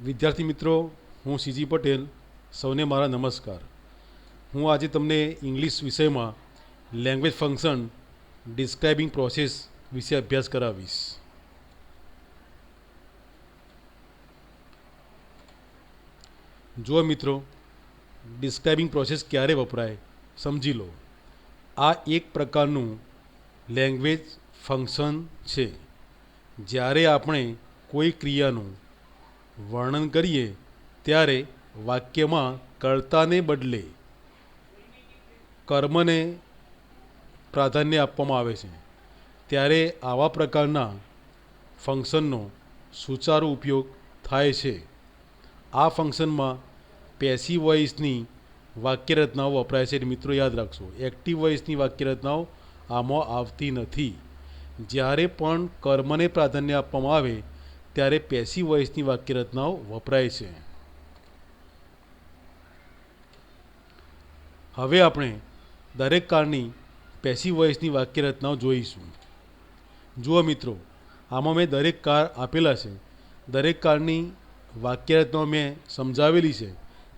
વિદ્યાર્થી મિત્રો, હું સીજી પટેલ. સૌને મારા નમસ્કાર. હું આજે તમને ઇંગ્લિશ વિષયમાં લેંગ્વેજ ફંક્શન ડિસ્ક્રાઇબિંગ પ્રોસેસ વિશે અભ્યાસ કરાવીશ. જો મિત્રો, ડિસ્ક્રાઇબિંગ પ્રોસેસ ક્યારે વપરાય સમજી લો. આ એક પ્રકારનું લેંગ્વેજ ફંક્શન છે. જ્યારે આપણે કોઈ ક્રિયાનું વર્ણન કરીએ ત્યારે વાક્યમાં કર્તાને બદલે કર્મને પ્રાધાન્ય આપવામાં આવે છે. ત્યારે આવા પ્રકારના ફંક્શનનો સુચારુ ઉપયોગ થાય છે. આ ફંક્શનમાં પેસિવ વોઇસની વાક્યરચનાઓ વપરાય છે. મિત્રો યાદ રાખશો, એક્ટિવ વોઇસની વાક્યરચનાઓ આમાં આવતી નથી. જ્યારે પણ કર્મને પ્રાધાન્ય આપવામાં આવે ત્યારે પેસિવ વોઇસની વાક્યરચનાઓ વપરાય છે. હવે આપણે દરેક કાળની પેસિવ વોઇસની વાક્યરચનાઓ જોઈશું. જુઓ મિત્રો, આમાં મેં દરેક કાળ આપેલા છે. દરેક કાળની વાક્યરચનાઓ મેં સમજાવેલી છે.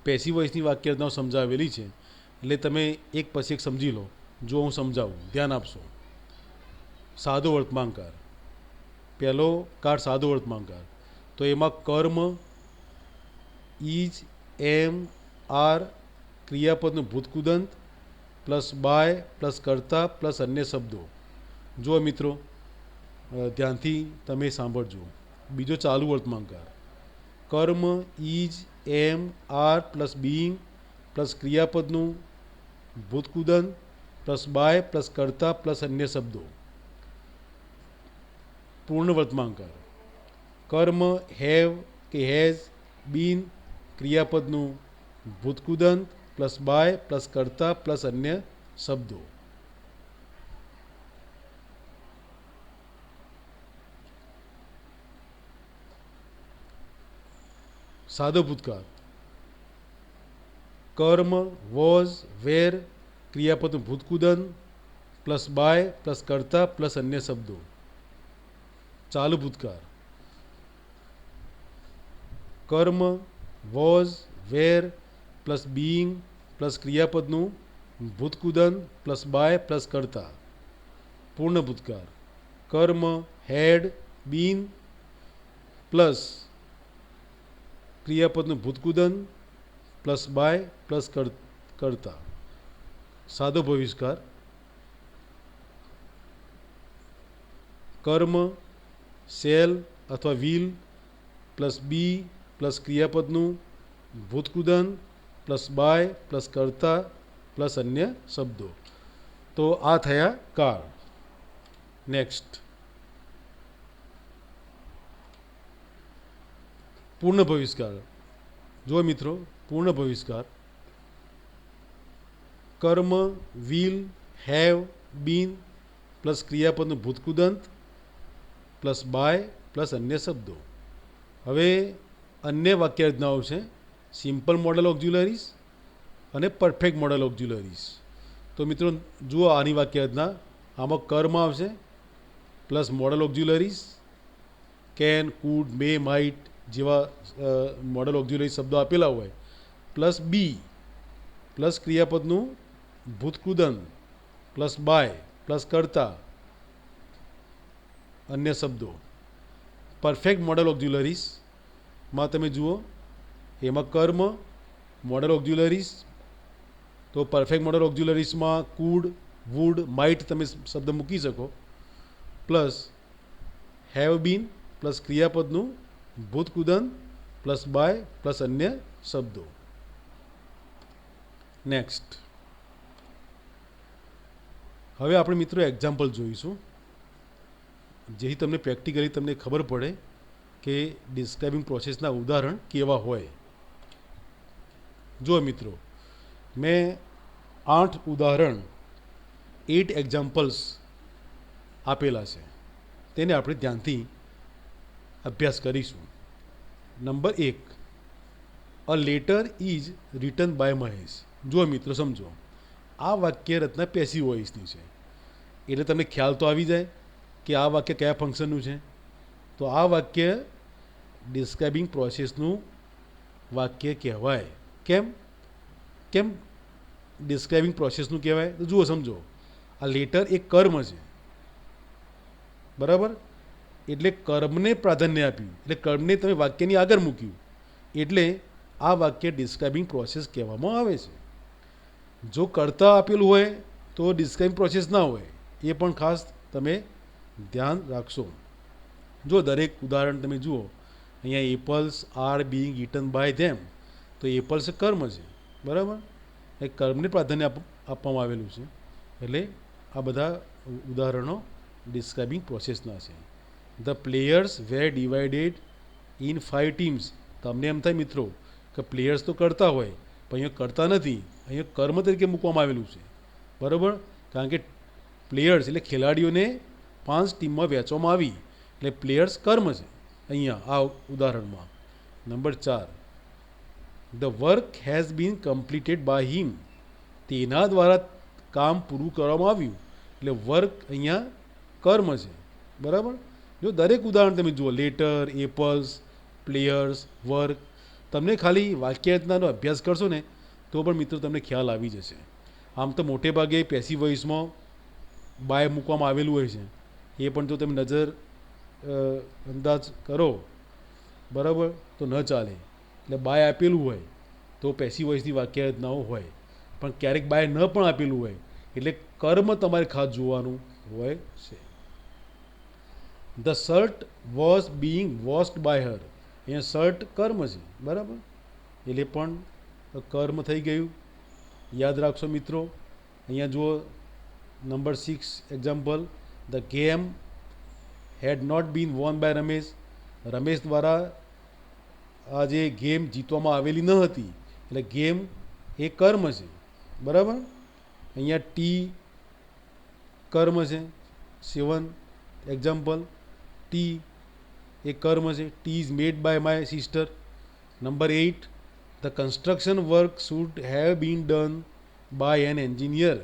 પેસિવ વોઇસની વાક્યરચનાઓ સમજાવેલી છે. એટલે તમે એક પછી એક સમજી લો. જો હું સમજાવું, ધ્યાન આપશો. સાદો વર્તમાનકાળ. પહેલો કાળ સાદો વર્તમાનકાળ. તો એમાં કર્મ ઇજ, એમ, આર, ક્રિયાપદનું ભૂતકૃદંત પ્લસ બાય પ્લસ કર્તા પ્લસ અન્ય શબ્દો. જુઓ મિત્રો, ધ્યાનથી તમે સાંભળજો. બીજો ચાલુ વર્તમાનકાળ. કર્મ is, am, are plus being plus ક્રિયાપદનું ભૂતકૃદંત પ્લસ બાય પ્લસ કર્તા પ્લસ અન્ય શબ્દો. પૂર્ણ વર્તમાનકાળ. કર્મ હેવ કે હેઝ, બીન, ક્રિયાપદનું ભૂતકૃદંત પ્લસ બાય પ્લસ કર્તા પ્લસ અન્ય શબ્દો. સાદો ભૂતકાળ. કર્મ વોઝ, વેર, ક્રિયાપદનું ભૂતકૃદંત પ્લસ બાય પ્લસ કર્તા પ્લસ અન્ય શબ્દો. ચાલુ ભૂતકાળ. કર્મ was, were plus being plus ક્રિયાપદનું ભૂતકૃદંત પ્લસ બાય પ્લસ કર્તા. પૂર્ણ ભૂતકાળ. કર્મ હેડ, બીન પ્લસ ક્રિયાપદનું ભૂતકૃદંત પ્લસ બાય પ્લસ કર્તા. સાદો ભવિષ્યકાળ. કર્મ શેલ અથવા વિલ પ્લસ બી પ્લસ ક્રિયાપદનું ભૂતકૃદંત પ્લસ બાય પ્લસ કર્તા પ્લસ અન્ય શબ્દો. તો આ થયા કાળ. નેક્સ્ટ, પૂર્ણ ભવિષ્યકાળ. જો મિત્રો, પૂર્ણ ભવિષ્યકાળ. કર્મ વિલ હેવ બીન પ્લસ ક્રિયાપદનું ભૂતકૃદંત પ્લસ બાય પ્લસ અન્ય શબ્દો. હવે અન્ય વાક્યરચનાઓ છે. સિમ્પલ મોડલ ઓક્ઝ્યુલરીઝ અને પરફેક્ટ મોડલ ઓક્ઝ્યુલરીઝ. તો મિત્રો જુઓ, આની વાક્યરચના. આમાં કર્મ આવશે plus modal auxiliaries can, could, may, might જેવા મોડલ ઓક્ઝ્યુલરી શબ્દો આપેલા હોય પ્લસ બી પ્લસ ક્રિયાપદનું ભૂતકૃદંત પ્લસ બાય પ્લસ કર્તા અન્ય શબ્દો. પરફેક્ટ મોડલ ઓક્ઝ્યુલરીઝમાં તમે જુઓ, એમાં કર્મ મોડલ ઓક્ઝ્યુલરીઝ. તો પરફેક્ટ મોડલ ઓક્ઝ્યુલરીઝમાં કુડ, વુડ, માઇટ તમે શબ્દ મૂકી શકો પ્લસ હેવ બીન પ્લસ ક્રિયાપદનું ભૂતકૃદંત પ્લસ બાય પ્લસ અન્ય શબ્દો. નેક્સ્ટ, હવે આપણે મિત્રો એક્ઝામ્પલ જોઈશું, જેથી તમને પ્રેક્ટિકલી તમને ખબર પડે કે ડિસ્ક્રાઇબિંગ પ્રોસેસના ઉદાહરણ કેવા હોય. જો મિત્રો, મેં 8 ઉદાહરણ 8 એક્ઝામ્પલ્સ આપેલા છે. તેને આપણે ધ્યાનથી અભ્યાસ કરીશું. Number 1, a letter is written by Mahesh. જો મિત્રો સમજો, આ વાક્ય રચના પેસિવ વોઇસની છે. એટલે તમને ખ્યાલ તો આવી જાય કે આ વાક્ય કયા ફંક્શનનું છે. તો આ વાક્ય ડિસ્ક્રાઇબિંગ પ્રોસેસનું વાક્ય કહેવાય. કેમ કેમ ડિસ્ક્રાઇબિંગ પ્રોસેસનું કહેવાય? તો જુઓ, સમજો. આ લેટર એક કર્મ છે, બરાબર? એટલે કર્મને પ્રાધાન્ય આપ્યું, એટલે કર્મને તમે વાક્યની આગળ મૂક્યું, એટલે આ વાક્ય ડિસ્ક્રાઇબિંગ પ્રોસેસ કહેવામાં આવે છે. જો કર્તા આપેલું હોય તો ડિસ્ક્રાઇબિંગ પ્રોસેસ ના હોય, એ પણ ખાસ તમે ધ્યાન રાખશો. જો દરેક ઉદાહરણ તમે જુઓ, અહીંયા apples are being eaten by them, તો એપલ્સ કર્મ છે, બરાબર? એ કર્મને પ્રાધાન્ય આપવામાં આવેલું છે. એટલે આ બધા ઉદાહરણો ડિસ્ક્રાઇબિંગ પ્રોસેસના છે. The players were divided in 5 teams. તમને એમ થાય મિત્રો કે પ્લેયર્સ તો કરતા હોય, પણ અહીંયા કરતા નથી, અહીંયા કર્મ તરીકે મૂકવામાં આવેલું છે, બરાબર? કારણ કે પ્લેયર્સ એટલે ખેલાડીઓને 5 ટીમમાં વહેંચવામાં આવી, એટલે પ્લેયર્સ કર્મ છે અહીંયા આ ઉદાહરણમાં. Number 4, the work has been completed by him. તેના દ્વારા કામ પૂરું કરવામાં આવ્યું, એટલે વર્ક અહીંયા કર્મ છે, બરાબર? જો દરેક ઉદાહરણ તમે જુઓ, લેટર, એપલ્સ, પ્લેયર્સ, વર્ક, તમને ખાલી વાક્યરચનાનો અભ્યાસ કરશો ને તો પણ મિત્રો તમને ખ્યાલ આવી જશે. આમ તો મોટે ભાગે પેસિવ વોઇસમાં બાય મૂકવામાં આવેલું હોય છે, એ પણ જો તમે નજર અંદાજ કરો, બરાબર, તો ન ચાલે. એટલે બાય આપેલું હોય તો પેસિવ વોઇસની વાક્યરચનાઓ હોય, પણ ક્યારેક બાય ન પણ આપેલું હોય, એટલે કર્મ તમારે ખાસ જોવાનું હોય છે. The shirt was being washed by her. અહીંયા શર્ટ કર્મ છે, બરાબર? એટલે પણ કર્મ થઈ ગયું. યાદ રાખશો મિત્રો. અહીંયા જુઓ number 6 example, the game had not been won by Ramesh. Ramesh દ્વારા આ જે ગેમ જીતવામાં આવેલી ન હતી, એટલે ગેમ એ કર્મ છે, બરાબર? અહીંયા ટી કર્મ છે. 7 એક્ઝામ્પલ, ટી એ કર્મ છે. Tea is made by my sister. Number 8, the construction work should have been done by an engineer.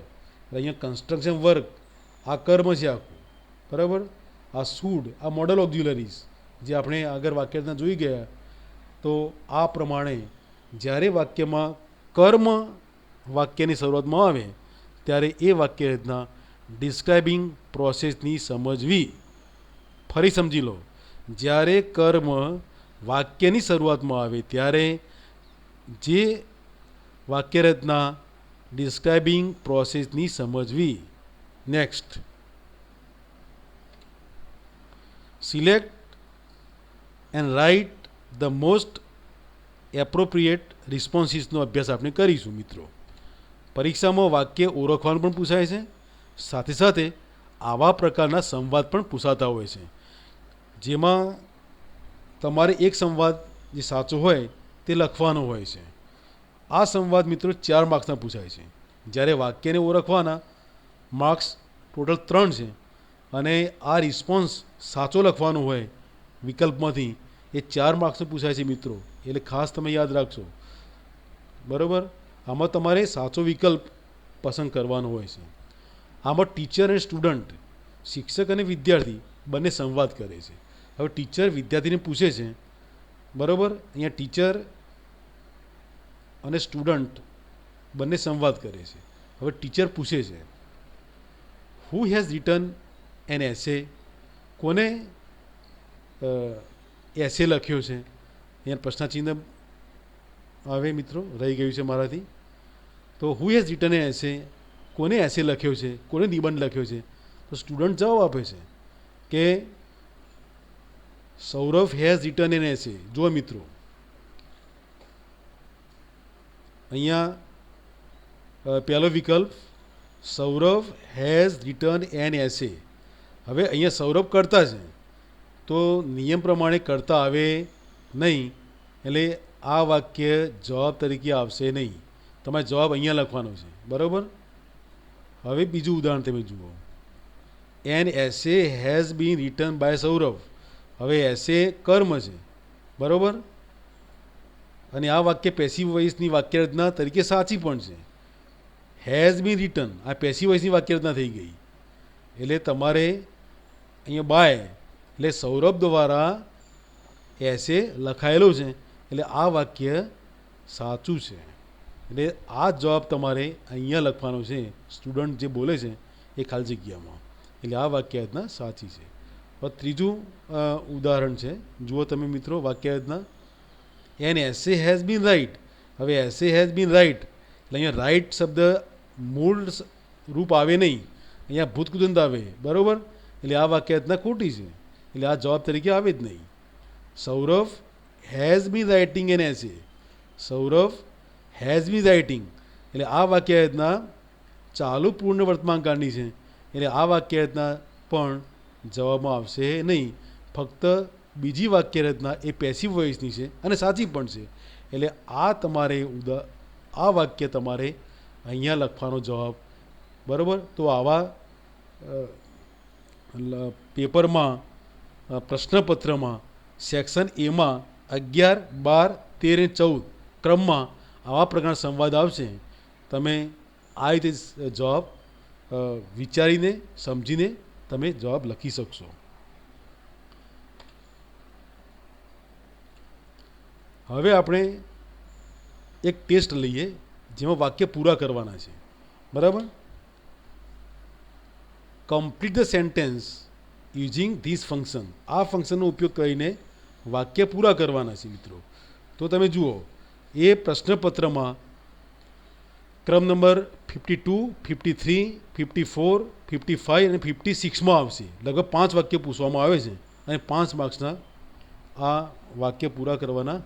અહીંયા કન્સ્ટ્રક્શન વર્ક આ કર્મ છે આખું, બરાબર? આ શુડ, આ મોડલ ઓક્ઝ્યુલરીઝ જે આપણે આગળ વાક્યરચના જોઈ ગયા. તો આ પ્રમાણે જ્યારે વાક્યમાં કર્મ વાક્યની શરૂઆતમાં આવે ત્યારે એ વાક્યરચના ડિસ્ક્રાઇબિંગ પ્રોસેસની સમજવી. ફરી સમજી લો, જ્યારે કર્મ વાક્યની શરૂઆતમાં આવે ત્યારે જે વાક્યરચના ડિસ્ક્રાઇબિંગ પ્રોસેસની સમજવી. Next, select and write the most appropriate રિસ્પોન્સીસનો અભ્યાસ આપણે કરીશું મિત્રો. પરીક્ષામાં વાક્ય ઓળખવાનું પણ પૂછાય છે, સાથે સાથે આવા પ્રકારના સંવાદ પણ પૂછાતા હોય છે, જેમાં તમારે એક સંવાદ જે સાચો હોય તે લખવાનો હોય છે. આ સંવાદ મિત્રો 4 માર્ક્સના પૂછાય છે, જ્યારે વાક્યને ઓળખવાના માર્ક્સ ટોટલ 3 છે, અને આ રિસ્પોન્સ સાચો લખવાનો હોય વિકલ્પમાંથી એ 4 માર્ક્સનો પૂછાય છે મિત્રો. એટલે ખાસ તમે યાદ રાખશો, બરાબર? આમાં તમારે સાચો વિકલ્પ પસંદ કરવાનો હોય છે. આમાં ટીચર અને સ્ટુડન્ટ, શિક્ષક અને વિદ્યાર્થી બંને સંવાદ કરે છે. હવે ટીચર વિદ્યાર્થીને પૂછે છે, બરાબર? અહીંયા ટીચર અને સ્ટુડન્ટ બંને સંવાદ કરે છે. હવે ટીચર પૂછે છે, હુ હેઝ રિટન એન એસે. કોને એસે લખ્યો છે? અહીંયા પ્રશ્નચિહ્ન આવે મિત્રો, રહી ગયું છે મારાથી. તો હુ હેઝ રિટન એન એસે, કોને એસે લખ્યો છે, કોને નિબંધ લખ્યો છે? તો સ્ટુડન્ટ જવાબ આપે છે કે સૌરભ હેઝ રિટન એન એસે. જુઓ મિત્રો, અહીંયા પહેલો વિકલ્પ સૌરભ હેઝ રિટન એન એસે. હવે અહીંયા સૌરભ કરતા છે, તો નિયમ પ્રમાણે કરતા આવે નહીં, એટલે આ વાક્ય જવાબ તરીકે આવશે નહીં. તમારે જવાબ અહીંયા લખવાનો છે, બરાબર? હવે બીજું ઉદાહરણ તમે જુઓ, an essay has been written by Saurabh. હવે એસે કર્મ છે, બરાબર? અને આ વાક્ય પેસિવ વોઇસની વાક્યરચના તરીકે સાચી પણ છે. હેઝ બીન રિટન આ પેસિવ વોઇસની વાક્યરચના થઈ ગઈ, એટલે તમારે અહીંયા બાય એટલે સૌરભ દ્વારા એસે લખાયેલું છે, એટલે આ વાક્ય સાચું છે. એટલે આ જવાબ તમારે અહીંયા લખવાનો છે. સ્ટુડન્ટ જે બોલે છે એ ખાલી જગ્યામાં. એટલે આ વાક્યરચના સાચી છે. હવે ત્રીજું ઉદાહરણ છે. જુઓ તમે મિત્રો વાક્યરચના. An essay has been write. હવે એસે હેઝ બીન રાઇટ એટલે અહીંયા રાઇટ શબ્દ મૂળ રૂપ આવે નહીં, અહીંયા ભૂતકૃદંત આવે. બરાબર. એટલે આ વાક્યરચના ખોટી છે. એટલે આ જવાબ તરીકે આવે જ નહીં. Saurabh has been writing an essay. Saurabh has been writing એટલે આ વાક્યરચના ચાલુ પૂર્ણ વર્તમાનકાળની છે. એટલે આ વાક્યરચના પણ જવાબમાં આવશે નહીં. ફક્ત બીજી વાક્યરચના એ પેસિવ વોઇસની છે અને સાચી પણ છે. એટલે આ તમારે આ વાક્ય તમારે અહીંયા લખવાનો જવાબ. બરાબર. તો આવા પેપરમાં પ્રશ્નપત્રમાં સેક્શન એમાં 11, 12, 13 અને 14 ક્રમમાં આવા પ્રકારના સંવાદ આવશે. તમે આ રીતે જવાબ વિચારીને સમજીને તમે જવાબ લખી શકશો. હવે આપણે એક ટેસ્ટ લઈએ જેમાં વાક્ય પૂરા કરવાના છે. બરાબર. Complete the sentence using this function. આ ફંક્શનનો ઉપયોગ કરીને વાક્ય પૂરા કરવાના છે મિત્રો. તો તમે જુઓ એ પ્રશ્નપત્રમાં ક્રમ નંબર 52, 53, 54, 55 અને 56માં આવશે. લગભગ 5 વાક્ય પૂછવામાં આવે છે અને 5 માર્ક્સના આ વાક્ય પૂરા કરવાના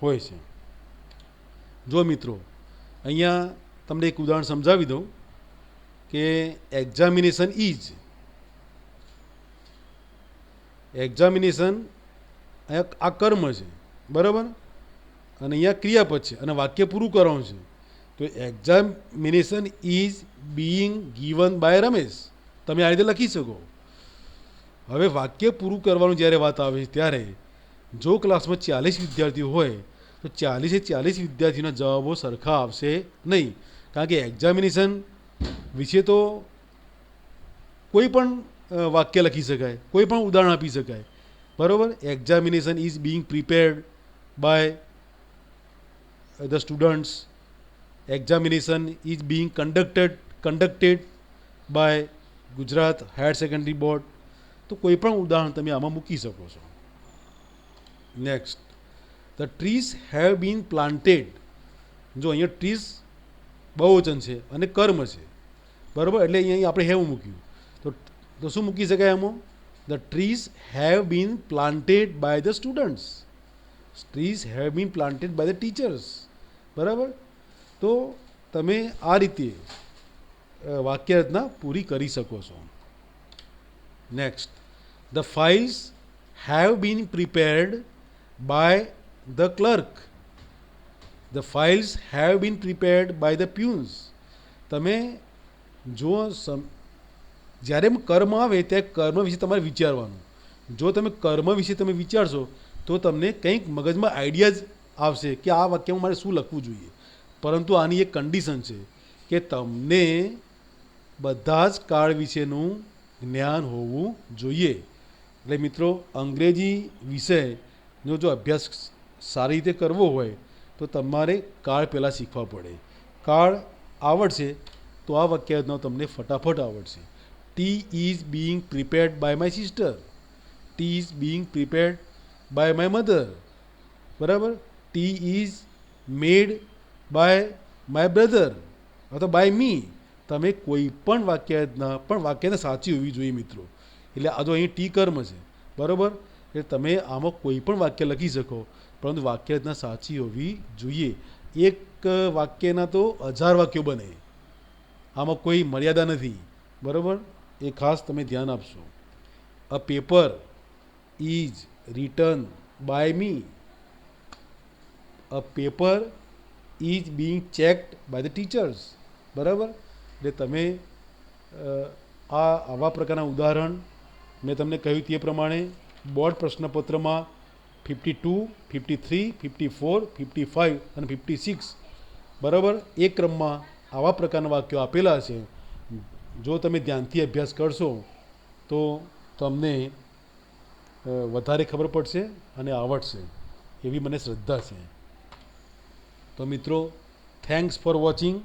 હોય છે. જો મિત્રો અહીંયા તમને એક ઉદાહરણ સમજાવી દઉં કે એક્ઝામિનેશન ઇઝ. એક્ઝામિનેશન આ કર્મ છે. બરાબર. અને અહીંયા ક્રિયાપદ છે અને વાક્ય પૂરું કરવાનું છે. તો examination is being given by Ramesh. તમે આ રીતે લખી શકો. હવે વાક્ય પૂરું કરવાનું જ્યારે વાત આવે છે ત્યારે જો ક્લાસમાં 40 વિદ્યાર્થીઓ હોય તો 40 વિદ્યાર્થીઓના જવાબો સરખા આવશે નહીં. કારણ કે એક્ઝામિનેશન વિશે તો કોઈ પણ વાક્ય લખી શકાય, કોઈ પણ ઉદાહરણ આપી શકાય. બરાબર. Examination is being prepared by the students. Examination is being conducted by Gujarat higher secondary board. તો કોઈ પણ ઉદાહરણ તમે આમાં મૂકી શકો છો. Next, the trees have been planted. જો અહીંયા ટ્રીઝ બહુવચન છે અને કર્મ છે. બરાબર. એટલે અહીંયા આપણે હેવ મૂક્યું. તો શું મૂકી શકાય આમાં? The trees have been planted by the students. Trees have been planted by the teachers. બરાબર. તો તમે આ રીતે વાક્યરચના પૂરી કરી શકો છો. Next, the files have been prepared by the clerk. The files have been prepared by the peons. તમે જો જ્યારે કર્મ આવે ત્યારે કર્મ વિશે તમારે વિચારવાનું. જો તમે કર્મ વિશે તમે વિચારશો તો તમને કંઈક મગજમાં આઈડિયા જ આવશે કે આ વાક્યમાં મારે શું લખવું જોઈએ. પરંતુ આની એક કન્ડિશન છે કે તમને બધા જ કાળ વિશેનું જ્ઞાન હોવું જોઈએ. એટલે મિત્રો અંગ્રેજી વિષયનો જો અભ્યાસ સારી રીતે કરવો હોય તો તમારે કાળ પહેલાં શીખવા પડે. કાળ આવડશે તો આ વાક્યરચના તમને ફટાફટ આવડશે. Tea is being prepared by my sister. Tea is being prepared by my mother. બરાબર. Tea is made by my brother અથવા બાય મી. તમે કોઈ પણ વાક્યરચના પણ વાક્યને સાચી હોવી જોઈએ મિત્રો. એટલે આ જો અહીં ટી કર્મ છે. બરાબર. એટલે તમે આમાં કોઈ પણ વાક્ય લખી શકો પરંતુ વાક્યરચના સાચી હોવી જોઈએ. એક વાક્યના તો 1000 વાક્યો બને. આમાં કોઈ મર્યાદા નથી. બરાબર. એ ખાસ તમે ધ્યાન આપશો. A paper is written by me. A paper is being checked by the teachers. બરાબર. એટલે તમે આવા પ્રકારના ઉદાહરણ મેં તમને કહ્યું તે પ્રમાણે બોર્ડ પ્રશ્નપત્રમાં 52, 53, 54, 55 અને 56 બરાબર એ ક્રમમાં આવા પ્રકારના વાક્યો આપેલા છે. જો તમે ધ્યાનથી અભ્યાસ કરશો તો તમને વધારે ખબર પડશે અને આવડશે એવી મને શ્રદ્ધા છે. તો મિત્રો, thanks for watching.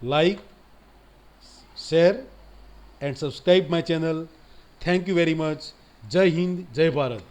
Like, share and subscribe my channel. Thank you very much. જય હિન્દ, જય ભારત.